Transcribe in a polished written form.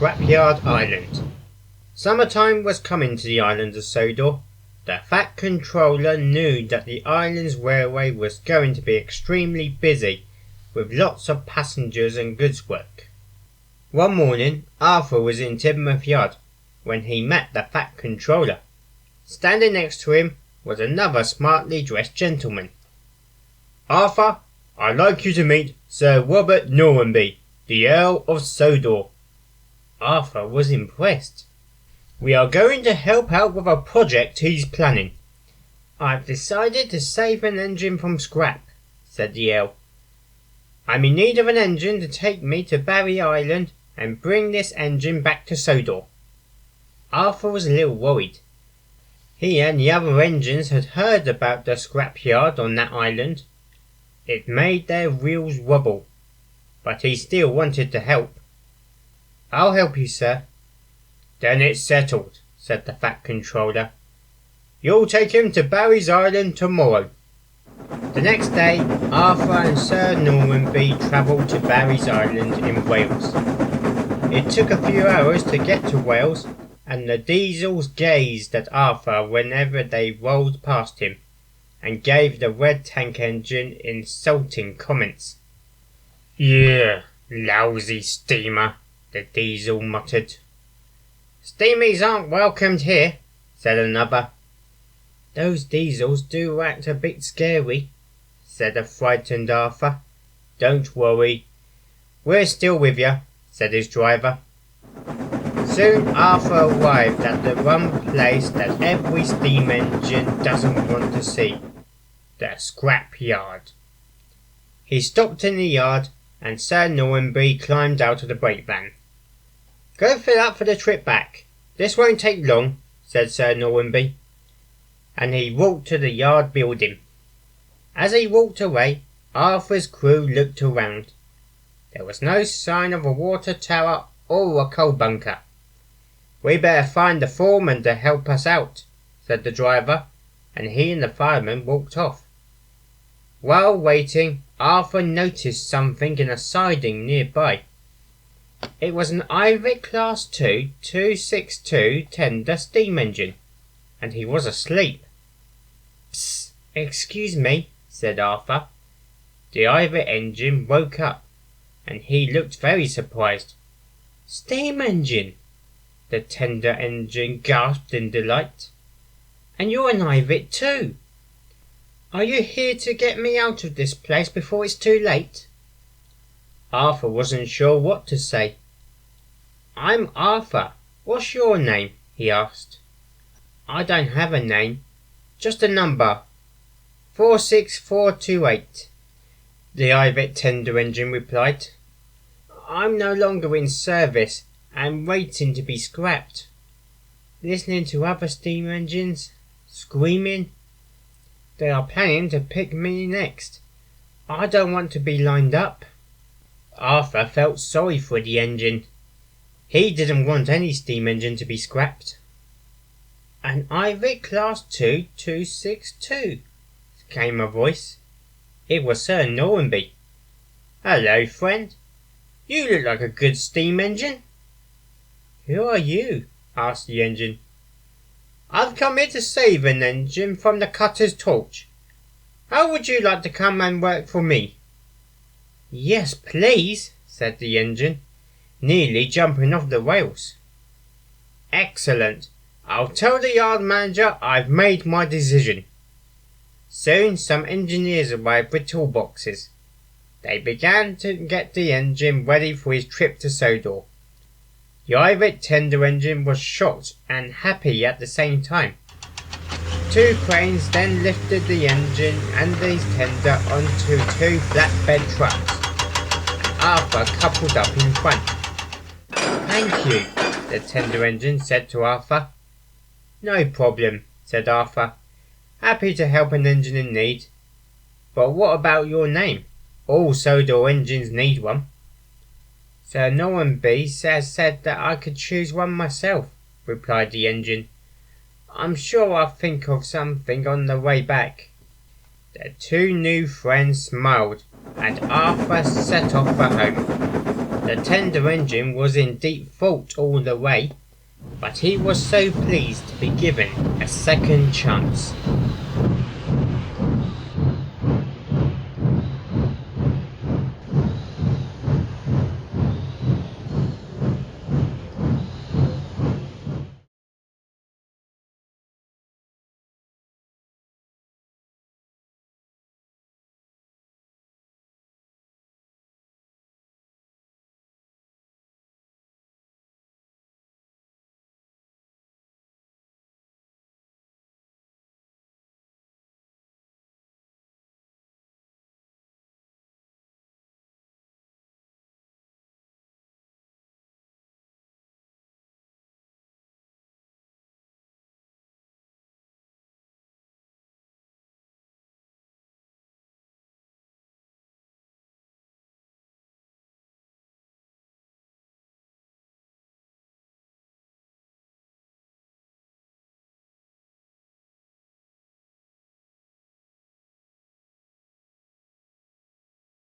Scrapyard Island. Summertime was coming to the island of Sodor. The Fat Controller knew that the island's railway was going to be extremely busy, with lots of passengers and goods work. One morning, Arthur was in Tidmouth Yard when he met the Fat Controller. Standing next to him was another smartly dressed gentleman. "Arthur, I'd like you to meet Sir Robert Normanby, the Earl of Sodor." Arthur was impressed. "We are going to help out with a project he's planning. I've decided to save an engine from scrap," said the Earl. "I'm in need of an engine to take me to Barry Island and bring this engine back to Sodor." Arthur was a little worried. He and the other engines had heard about the scrapyard on that island. It made their wheels wobble, but he still wanted to help. "I'll help you, sir." "Then it's settled," said the Fat Controller. "You'll take him to Barry's Island tomorrow." The next day, Arthur and Sir Normanby travelled to Barry's Island in Wales. It took a few hours to get to Wales, and the Diesels gazed at Arthur whenever they rolled past him, and gave the red tank engine insulting comments. "Yeah, lousy steamer," the Diesel muttered. "Steamies aren't welcomed here," said another. "Those Diesels do act a bit scary," said a frightened Arthur. "Don't worry, we're still with you," said his driver. Soon Arthur arrived at the one place that every steam engine doesn't want to see, the scrap yard. He stopped in the yard, and Sir Normanby climbed out of the brake van. "Go fill up for the trip back. This won't take long," said Sir Normanby, and he walked to the yard building. As he walked away, Arthur's crew looked around. There was no sign of a water tower or a coal bunker. "We better find the foreman to help us out," said the driver, and he and the fireman walked off. While waiting, Arthur noticed something in a siding nearby. It was an Ivy Class 2 262 tender steam engine, and he was asleep. "Psst, excuse me," said Arthur. The Ivy engine woke up, and he looked very surprised. "Steam engine!" the tender engine gasped in delight. "And you're an Ivy too! Are you here to get me out of this place before it's too late?" Arthur wasn't sure what to say. "I'm Arthur. What's your name?" he asked. "I don't have a name, just a number. 46428, the Ivy tender engine replied. "I'm no longer in service and waiting to be scrapped. Listening to other steam engines screaming. They are planning to pick me next. I don't want to be lined up." Arthur felt sorry for the engine. He didn't want any steam engine to be scrapped. "An Ivy Class 2 262, came a voice. It was Sir Normanby. "Hello, friend. You look like a good steam engine." "Who are you?" asked the engine. "I've come here to save an engine from the cutter's torch. How would you like to come and work for me?" "Yes, please," said the engine, nearly jumping off the rails. "Excellent. I'll tell the yard manager I've made my decision." Soon some engineers arrived with toolboxes. They began to get the engine ready for his trip to Sodor. The Ivy tender engine was shocked and happy at the same time. Two cranes then lifted the engine and the tender onto two flatbed trucks, and Arthur coupled up in front. "Thank you," the tender engine said to Arthur. "No problem," said Arthur. "Happy to help an engine in need. But what about your name? All Sodor engines need one." "Sir Normanby has said that I could choose one myself," replied the engine. "I'm sure I'll think of something on the way back." The two new friends smiled, and Arthur set off for home. The tender engine was in deep fault all the way, but he was so pleased to be given a second chance.